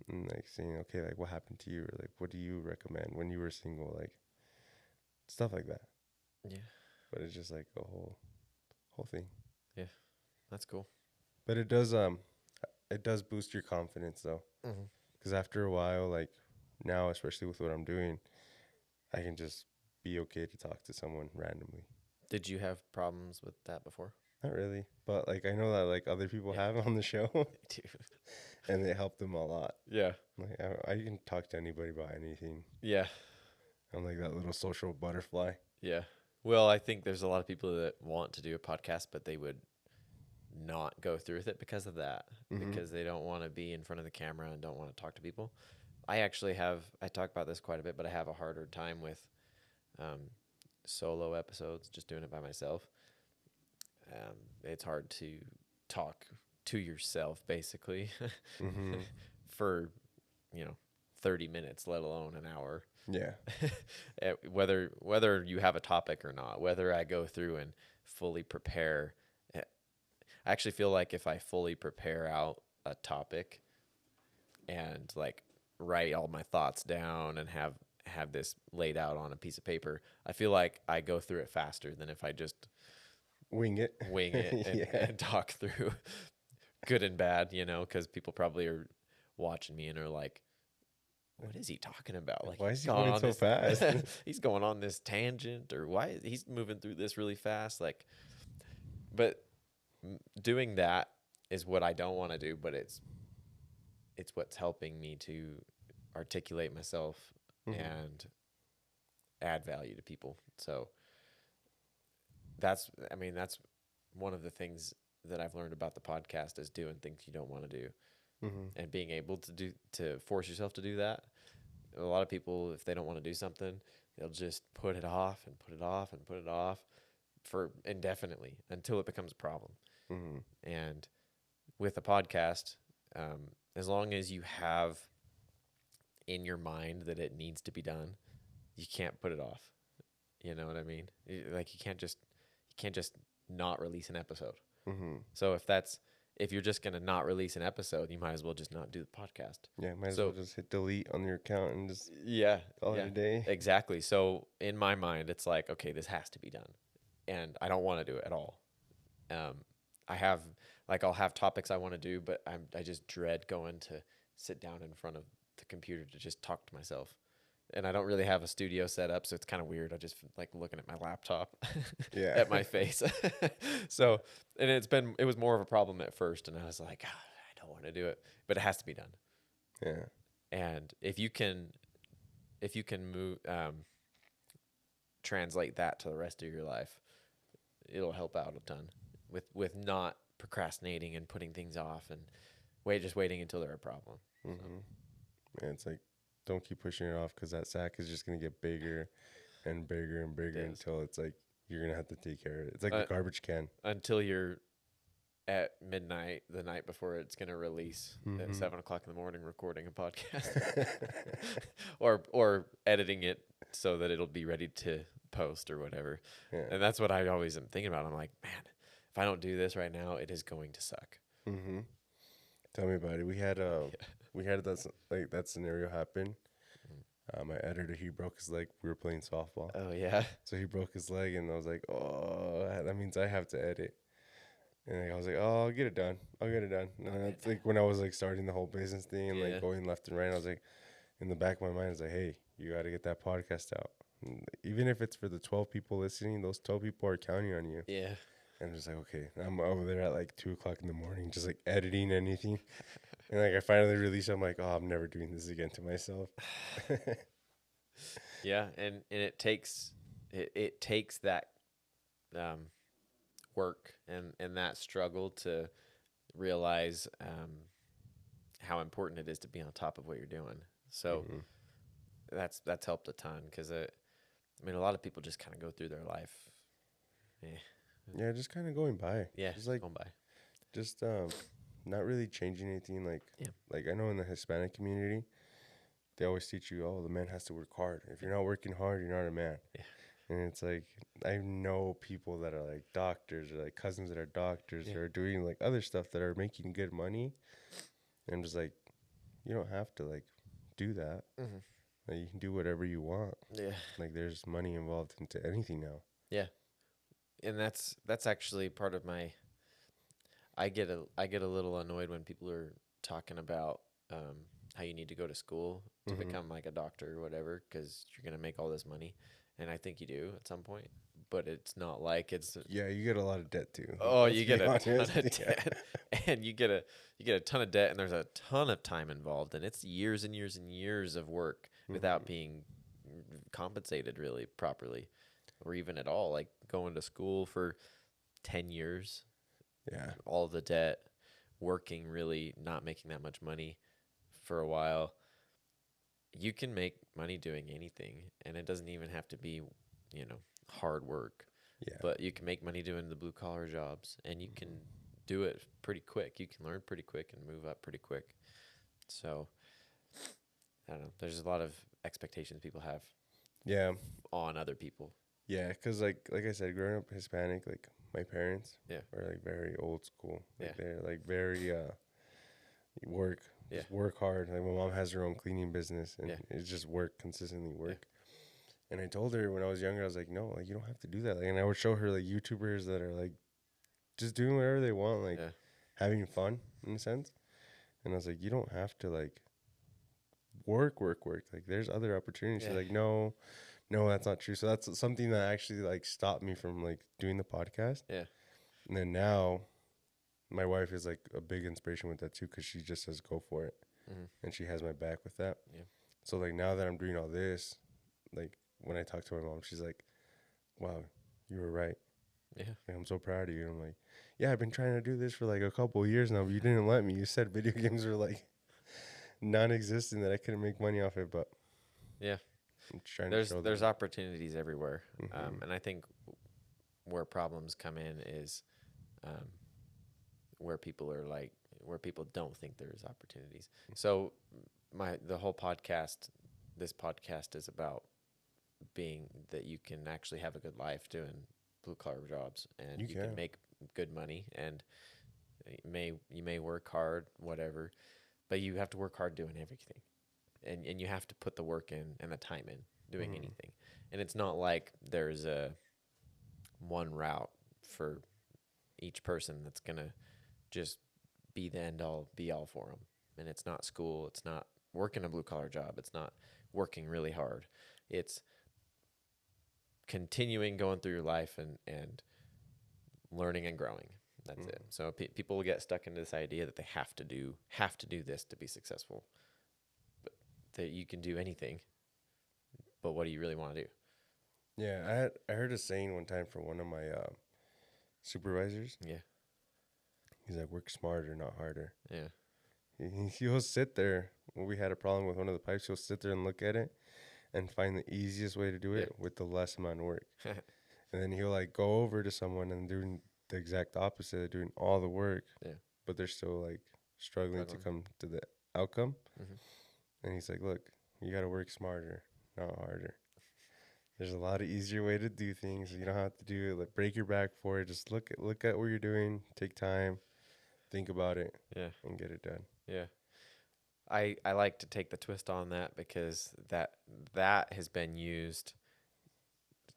and like saying, okay, like what happened to you, or like what do you recommend when you were single, like stuff like that. Yeah. But it's just like a whole thing. Yeah. That's cool. But it does boost your confidence though. Because after a while, like now, especially with what I'm doing, I can just be okay to talk to someone randomly. Did you have problems with that before? Not really, but like I know that like other people have on the show, and it helped them a lot. Yeah. Like I can talk to anybody about anything. Yeah. I'm like that little social butterfly. Yeah. Well, I think there's a lot of people that want to do a podcast, but they would not go through with it because of that, because they don't want to be in front of the camera and don't want to talk to people. I talk about this quite a bit, but I have a harder time with solo episodes, just doing it by myself. It's hard to talk to yourself basically for 30 minutes, let alone an hour. Yeah. Whether you have a topic or not, whether I go through and fully prepare. I actually feel like if I fully prepare out a topic and like write all my thoughts down and have this laid out on a piece of paper, I feel like I go through it faster than if I just wing it and talk through good and bad, because people probably are watching me and are like, what is he talking about? Like, why is he going so fast? He's going on this tangent, or why he's moving through this really fast. Like, but doing that is what I don't want to do, but it's what's helping me to articulate myself and add value to people. So that's one of the things that I've learned about the podcast is doing things you don't want to do. And being able to force yourself to do that. A lot of people, if they don't want to do something, they'll just put it off and put it off and put it off for indefinitely until it becomes a problem. And with a podcast, as long as you have in your mind that it needs to be done, you can't put it off. You know what I mean? Like you can't just not release an episode. So if you're just going to not release an episode, you might as well just not do the podcast. Yeah, might as well just hit delete on your account and just call it a day. Exactly. So in my mind, it's like, okay, this has to be done. And I don't want to do it at all. I'll have topics I want to do, but I just dread going to sit down in front of the computer to just talk to myself. And I don't really have a studio set up, so it's kind of weird. I just like looking at my laptop at my face. So, and it was more of a problem at first, and I was like, I don't want to do it, but it has to be done. Yeah. And if you can move, translate that to the rest of your life, it'll help out a ton with not procrastinating and putting things off and just waiting until they're a problem. Yeah, it's like, don't keep pushing it off because that sack is just going to get bigger and bigger and bigger until it's like you're going to have to take care of it. It's like a garbage can. Until you're at midnight the night before it's going to release at 7:00 in the morning recording a podcast or editing it so that it'll be ready to post or whatever. Yeah. And that's what I always am thinking about. I'm like, man, if I don't do this right now, it is going to suck. Tell me about it. Yeah. We had that scenario happen. My editor, he broke his leg. We were playing softball, Oh yeah. so he broke his leg, and I was like, oh, that means I have to edit. And I was like, oh, I'll get it done. I'll get it done. And it's like when I was like starting the whole business thing and Yeah. like going left and right, I was like, in the back of my mind, I was like, hey, you got to get that podcast out. And even if it's for the 12 people listening, those 12 people are counting on you. Yeah. And I'm just like, okay. I'm over there at like 2 o'clock in the morning, just like editing anything. And like I finally released it. I'm like, oh, I'm never doing this again to myself. Yeah, and it takes that um, work and that struggle to realize how important it is to be on top of what you're doing. So Hmm. that's helped a ton because I mean a lot of people just kind of go through their life, eh, Yeah, just kind of going by. yeah, Just like, going by. just not really changing anything. Yeah. Like I know in the Hispanic community, they always teach you, oh, the man has to work hard. If you're not working hard, you're not a man. Yeah. And it's like I know people that are like doctors or like cousins that are doctors Yeah. or doing like other stuff that are making good money. And I'm just like, you don't have to like do that. Hmm. Like, you can do whatever you want. Yeah. Like there's money involved into anything now. Yeah. And that's actually part of my. I get a little annoyed when people are talking about how you need to go to school to Mhm. become like a doctor or whatever because you're gonna make all this money, and I think you do at some point, but it's not like it's Yeah, you get a lot of debt too. oh Let's you be get a ton honest. of Yeah. debt, and you get a ton of debt, and there's a ton of time involved, and it's years and years and years of work without Mhm. being compensated really properly, or even at all. Like going to school for 10 years, Yeah. all the debt, working really not making that much money for a while. You can make money doing anything, and it doesn't even have to be, hard work. Yeah. But you can make money doing the blue collar jobs, and you can do it pretty quick. You can learn pretty quick and move up pretty quick. So I don't know. There's a lot of expectations people have Yeah. on other people. Yeah. Because like I said, growing up Hispanic, like my parents Yeah. are like very old school. Like Yeah. they're like very work. Yeah. Just work hard. Like my mom has her own cleaning business, and Yeah. it's just work, consistently work. And I told her when I was younger, I was like, no, like you don't have to do that. Like, and I would show her like YouTubers that are like just doing whatever they want, like Yeah. having fun in a sense. And I was like, you don't have to like work. Like there's other opportunities. She's Yeah. like, no, that's not true. So that's something that actually like stopped me from like doing the podcast. Yeah. And then now my wife is like a big inspiration with that too, because she just says go for it, Mhm. and she has my back with that. Yeah. So like now that I'm doing all this, like when I talk to my mom, she's like, wow, you were right. Yeah. Like, I'm so proud of you. And I'm like, yeah, I've been trying to do this for like a couple of years now, but you didn't let me. You said video games were like non-existent, that I couldn't make money off it, but Yeah. I'm trying to There's show there's them. opportunities everywhere, Mhm. and I think where problems come in is um, where people don't think there's opportunities. So the whole podcast, this podcast is about being that you can actually have a good life doing blue collar jobs, and You you can can. make good money, and you may work hard, whatever, but you have to work hard doing everything, and you have to put the work in and the time in doing Mhm. anything. And it's not like there's a one route for each person that's gonna just be the end all be all for them. And it's not school. It's not working a blue collar job. It's not working really hard. It's continuing going through your life and learning and growing. That's it. So people get stuck into this idea that they have to do this to be successful, but that you can do anything. But what do you really want to do? Yeah, I heard a saying one time from one of my supervisors. Yeah, He's like, work smarter, not harder. yeah, He'll sit there when we had a problem with one of the pipes. He'll sit there and look at it and find the easiest way to do it with the less amount of work. And then he'll like go over to someone and doing the exact opposite. They're doing all the work, yeah. but they're still like struggling to Struggling. come to the outcome. Mhm. And he's like, look, you got to work smarter, not harder. There's a lot of easier way to do things. You don't have to do it. Like break your back for it. Just look at what you're doing. Take time. think about it Yeah. and get it done. Yeah. I like to take the twist on that because that has been used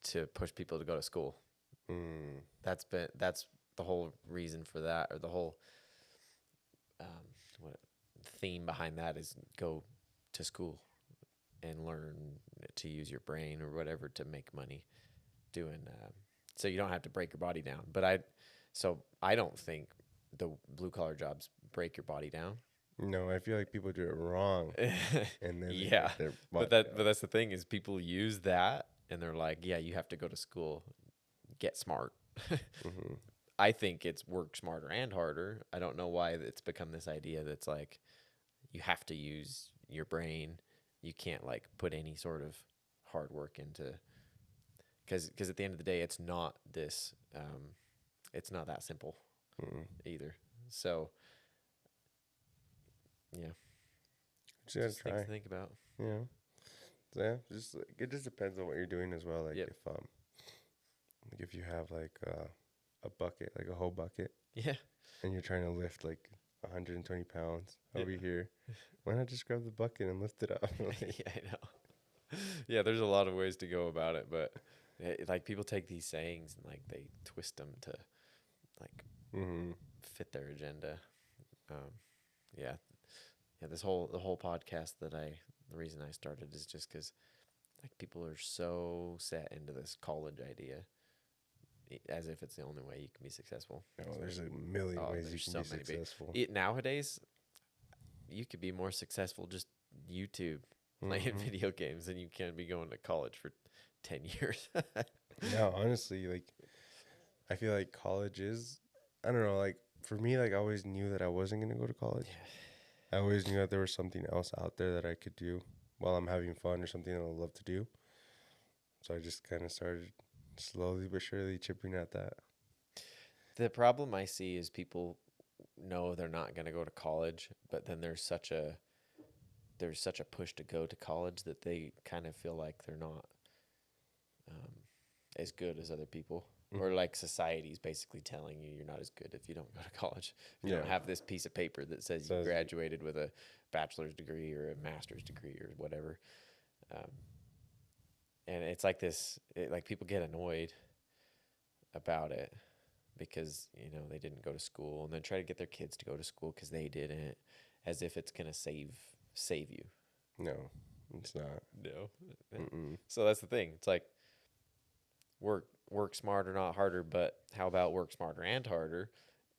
to push people to go to school. Mm. That's the whole reason for that, or the whole what theme behind that is go to school and learn to use your brain or whatever to make money doing so you don't have to break your body down. But I don't think the blue collar jobs break your body down. No, I feel like people do it wrong, and then Yeah, they but that's the thing is people use that and they're like, yeah, you have to go to school, get smart. Mm-hmm. I think it's work smarter and harder. I don't know why it's become this idea that's like you have to use your brain. You can't like put any sort of hard work into because at the end of the day, it's not this. It's not that simple either. So yeah, Just things try. to think about. Yeah. So, yeah, just like, it just depends on what you're doing as well. Like Yep. if you have like a bucket, like a whole bucket, Yeah. and you're trying to lift like 120 pounds Yeah. over here, why not just grab the bucket and lift it up? Yeah, I know. Yeah, there's a lot of ways to go about it, but like people take these sayings and like they twist them to like fit their agenda. Yeah, yeah. The whole podcast the reason I started is just because like people are so set into this college idea, as if it's the only way you can be successful. No, there's a million ways you can be successful. Nowadays, you could be more successful just YouTube playing video games than you can be going to college for 10 years. Yeah, honestly, like I feel like college is, I don't know, like for me, like I always knew that I wasn't going to go to college. I always knew that there was something else out there that I could do while I'm having fun or something that I love to do. So I just kind of started slowly but surely chipping at that. The problem I see is people know they're not going to go to college, but then there's such a push to go to college that they kind of feel like they're not as good as other people. Or like society's basically telling you you're not as good if you don't go to college. If you don't have this piece of paper that says you graduated with a bachelor's degree or a master's degree or whatever. And it's like this, like people get annoyed about it because, they didn't go to school, and then try to get their kids to go to school because they didn't, as if it's going to save you. No, it's not. No. So that's the thing. It's like work smarter, not harder, but how about work smarter and harder,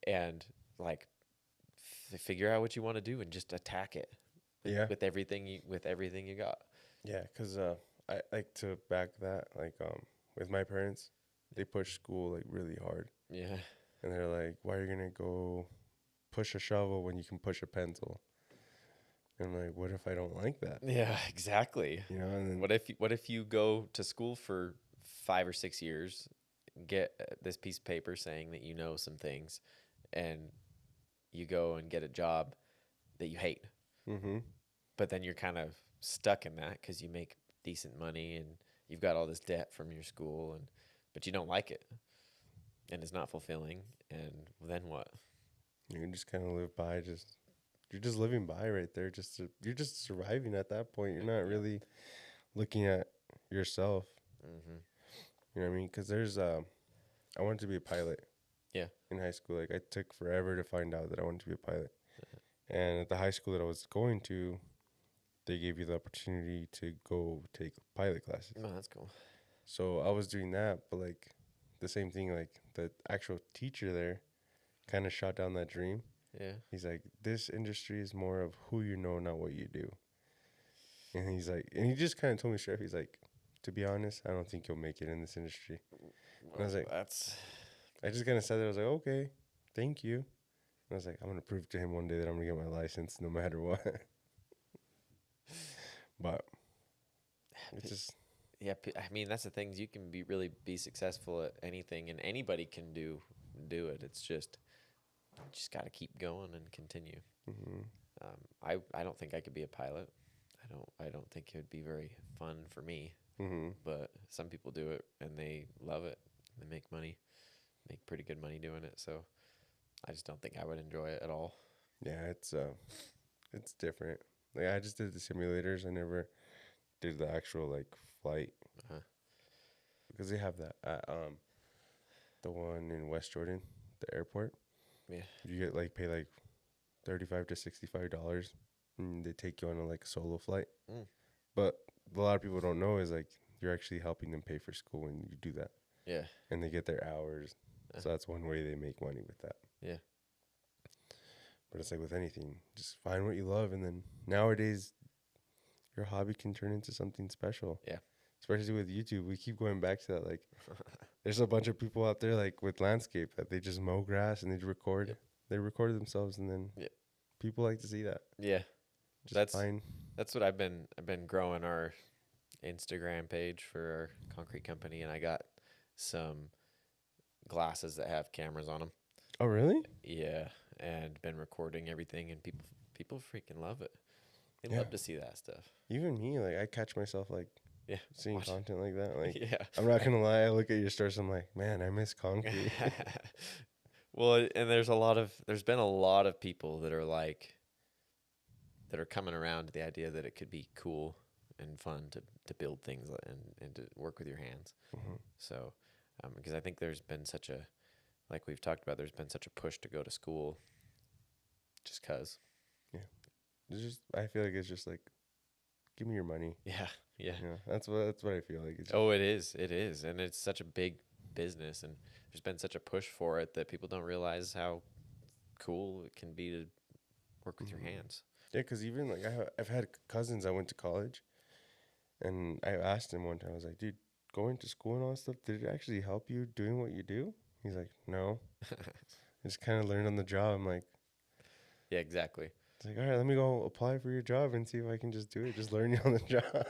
and like figure out what you want to do and just attack it. With everything you got. Yeah, because I like to back that, like with my parents, they push school like really hard. Yeah. And they're like, why are you gonna go push a shovel when you can push a pencil? And I'm like, what if I don't like that? Yeah, exactly. And then what if you go to school for 5 or 6 years, get this piece of paper saying that you know some things, and you go and get a job that you hate. But then you're kind of stuck in that because you make decent money and you've got all this debt from your school, but you don't like it, and it's not fulfilling. And then what? You can just kind of live by, you're just living by right there. You're just surviving at that point. You're not really looking at yourself. You know what I mean? Because I wanted to be a pilot. Yeah. In high school, like I took forever to find out that I wanted to be a pilot. And at the high school that I was going to, they gave you the opportunity to go take pilot classes. Oh, that's cool. So I was doing that, but like the same thing, like the actual teacher there kind of shot down that dream. Yeah. He's like, this industry is more of who you know, not what you do. And he's like, and he just kind of told me straight, he's like, to be honest, I don't think you'll make it in this industry. And I was like, I just kind of said that. I was like, okay, thank you. And I was like, I'm going to prove to him one day that I'm going to get my license no matter what. But it's just. Yeah, I mean, that's the thing. You can really be successful at anything, and anybody can do it. It's just got to keep going and continue. I don't think I could be a pilot. I don't think it would be very fun for me. But some people do it and they love it. They make money, make pretty good money doing it. So I just don't think I would enjoy it at all. Yeah, it's different. Like I just did the simulators. I never did the actual like flight Uh-huh. because they have that at the one in West Jordan, the airport. Yeah. You get like pay like $35 to $65, and they take you on a like solo flight. Mm. But what a lot of people don't know is like you're actually helping them pay for school when you do that, Yeah. and they get their hours. So that's one way they make money with that. Yeah. But it's like with anything, just find what you love, and then nowadays, your hobby can turn into something special. Yeah. Especially with YouTube, we keep going back to that. Like, there's a bunch of people out there like with landscape that they just mow grass and they record. Yep. They record themselves, and then people like to see that. Yeah. Just fine. That's what I've been growing our Instagram page for our concrete company, and I got some glasses that have cameras on them. Oh, really? Yeah, and been recording everything, and people freaking love it. They love to see that stuff. Even me, like I catch myself like seeing content like that. Like I'm not gonna lie, I look at your stores, I'm like, man, I miss concrete. Well, and there's been a lot of people that are like that are coming around to the idea that it could be cool and fun to build things and to work with your hands. Mm-hmm. So, because I think there's been such a, like we've talked about, there's been such a push to go to school just 'cause. Yeah. It's just, I feel like it's just like, give me your money. Yeah. Yeah. That's what I feel like. It's It is. And it's such a big business, and there's been such a push for it that people don't realize how cool it can be to work with your hands. Yeah, because even like I've had cousins that went to college, and I asked him one time, I was like, dude, going to school and all that stuff, did it actually help you doing what you do? He's like, no. I just kind of learned on the job. I'm like, yeah, exactly. It's like, all right, let me go apply for your job and see if I can just do it. Just learn you on the job.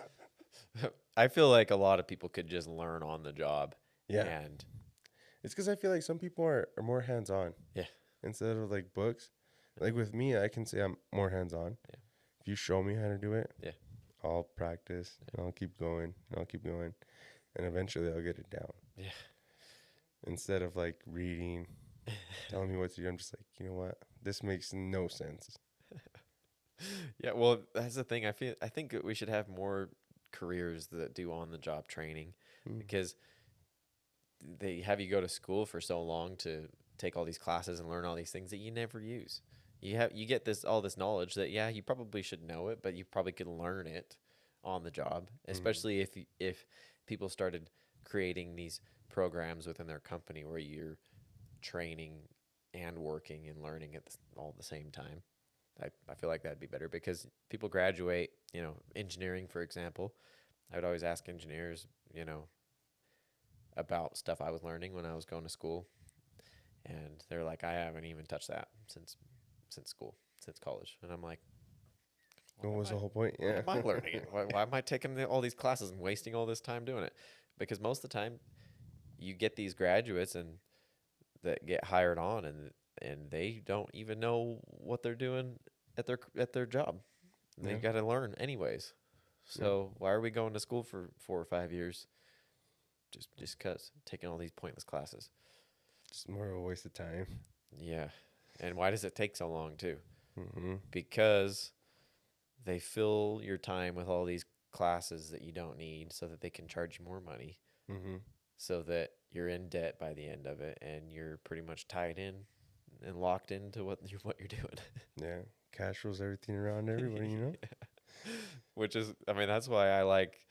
I feel like a lot of people could just learn on the job. Yeah. And it's because I feel like some people are more hands-on. Yeah. Instead of like books. Like with me, I can say I'm more hands-on. Yeah. If you show me how to do it, Yeah. I'll practice and I'll keep going and I'll keep going. And eventually I'll get it down. Yeah. Instead of like reading, telling me what to do, I'm just like, you know what? This makes no sense. Yeah, well, that's the thing. I think that we should have more careers that do on-the-job training, because they have you go to school for so long to take all these classes and learn all these things that you never use. You get all this knowledge that you probably should know it, but you probably could learn it on the job, especially if people started creating these programs within their company where you're training and working and learning all at the same time. I feel like that'd be better, because people graduate, engineering, for example. I would always ask engineers, about stuff I was learning when I was going to school. And they're like, I haven't even touched that since college. And I'm like, what was the whole point? Yeah. Why am I learning it? Why am I taking all these classes and wasting all this time doing it? Because most of the time you get these graduates that get hired on, and they don't even know what they're doing at their job. They've got to learn anyways. So why are we going to school for 4 or 5 years? Just 'cause taking all these pointless classes. Just more of a waste of time. Yeah. And why does it take so long too? Mm-hmm. Because they fill your time with all these classes that you don't need, so that they can charge you more money. Mm-hmm. So that you're in debt by the end of it, and you're pretty much tied in and locked into what you're doing. Yeah, cash rules everything around everybody, you know? Which is, that's why I like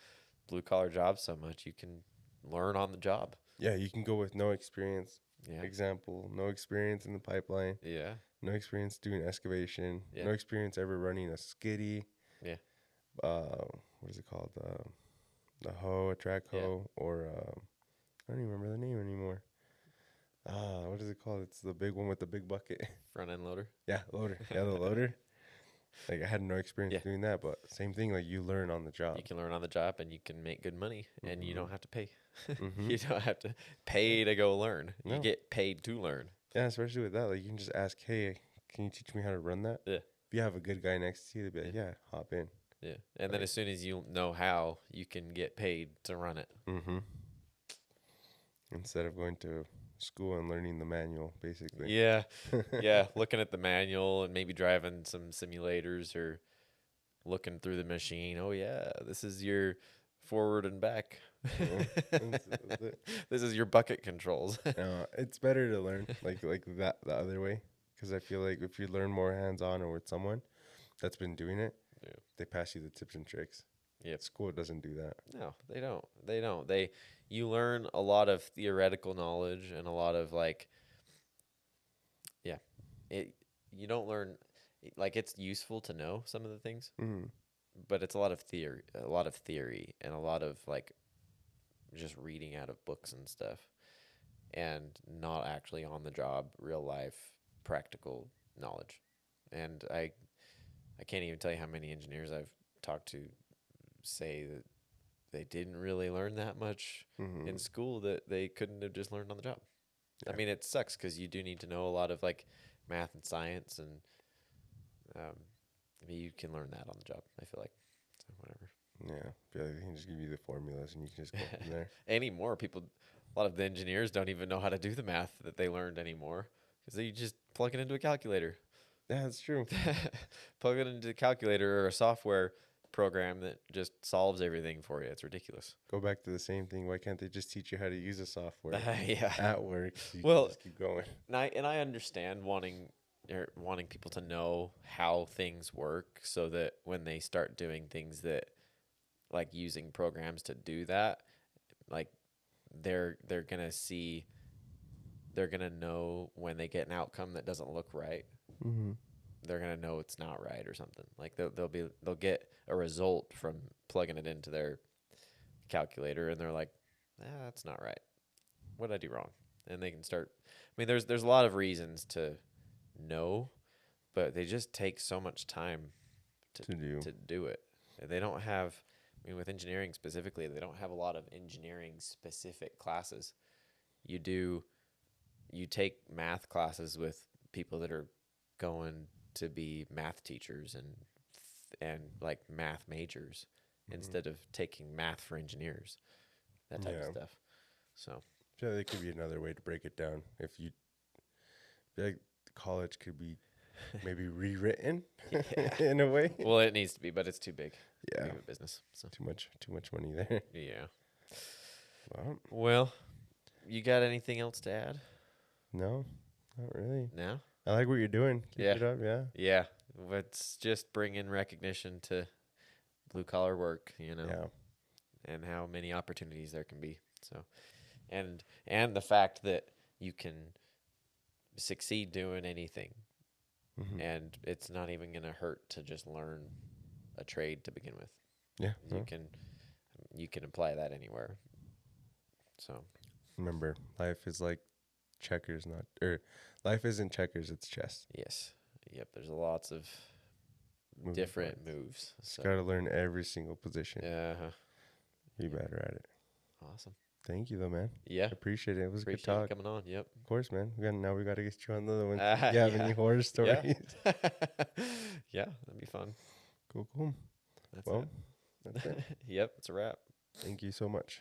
blue collar jobs so much. You can learn on the job. Yeah, you can go with no experience. Yeah. Example, no experience in the pipeline. Yeah. No experience doing excavation. Yeah. No experience ever running a skiddy. Yeah. What is it called? The hoe, a track hoe, or I don't even remember the name anymore. What is it called? It's the big one with the big bucket. Front end loader. Yeah, loader. Yeah, the loader. Like I had no experience doing that, but same thing. Like you learn on the job. You can learn on the job, and you can make good money, and you don't have to pay. Mm-hmm. You don't have to pay to go learn. No. You get paid to learn. Yeah, especially with that. Like you can just ask, hey, can you teach me how to run that? Yeah. If you have a good guy next to you, they'll be like, yeah, hop in. Yeah. And then as soon as you know how, you can get paid to run it. Mm-hmm. Instead of going to school and learning the manual, basically. Yeah. Yeah. Looking at the manual and maybe driving some simulators or looking through the machine. Oh, yeah. This is your forward and back. Yeah. This is your bucket controls. It's better to learn like that the other way, because I feel like if you learn more hands-on or with someone that's been doing it, Yeah. they pass you the tips and tricks. Yep. School doesn't do that. No, they don't. They don't. You learn a lot of theoretical knowledge and a lot of like, yeah, you don't learn, like it's useful to know some of the things, but it's a lot of theory and a lot of like just reading out of books and stuff and not actually on the job, real life, practical knowledge. And I can't even tell you how many engineers I've talked to say that they didn't really learn that much in school, that they couldn't have just learned on the job. Yeah. I mean, it sucks because you do need to know a lot of like math and science, and you can learn that on the job, I feel like. So whatever. Yeah, I feel like they can just give you the formulas and you can just go from there. Anymore, a lot of the engineers don't even know how to do the math that they learned anymore, because they just plug it into a calculator. Yeah, that's true. Plug it into a calculator or a software program that just solves everything for you. It's ridiculous. Go back to the same thing. Why can't they just teach you how to use a software yeah. at work? So you Well, can just keep going. And I understand wanting people to know how things work, so that when they start doing things that, like using programs to do that, like they're gonna know when they get an outcome that doesn't look right. They're gonna know it's not right or something. Like they'll get a result from plugging it into their calculator, and they're like, that's not right. What did I do wrong? And they can start. I mean, there's a lot of reasons to know, but they just take so much time to do it. They don't have. I mean, with engineering specifically, they don't have a lot of engineering specific classes. You take math classes with people that are going to be math teachers and like math majors, instead of taking math for engineers, that type of stuff. So yeah, there could be another way to break it down. If you feel like college could be maybe rewritten in a way. Well, it needs to be, but it's too big. Yeah, Too big of a business. So. Too much money there. Yeah. Well, you got anything else to add? No, not really. No. I like what you're doing. Keep it up, yeah. Yeah. Let's just bring in recognition to blue collar work, Yeah. and how many opportunities there can be. So, and the fact that you can succeed doing anything, and it's not even going to hurt to just learn a trade to begin with. Yeah. You can apply that anywhere. So remember, life is like checkers, life isn't checkers, it's chess. Yes. Yep. There's lots of different moves. So got to learn every single position. Yeah. Be better at it. Awesome. Thank you, though, man. Yeah. Appreciate it. It was a good talk. Coming on. Yep. Of course, man. Now we got to get you on the other one. You have any horror stories? Yeah, that'd be fun. Cool. That's it. That's it. Yep. It's a wrap. Thank you so much.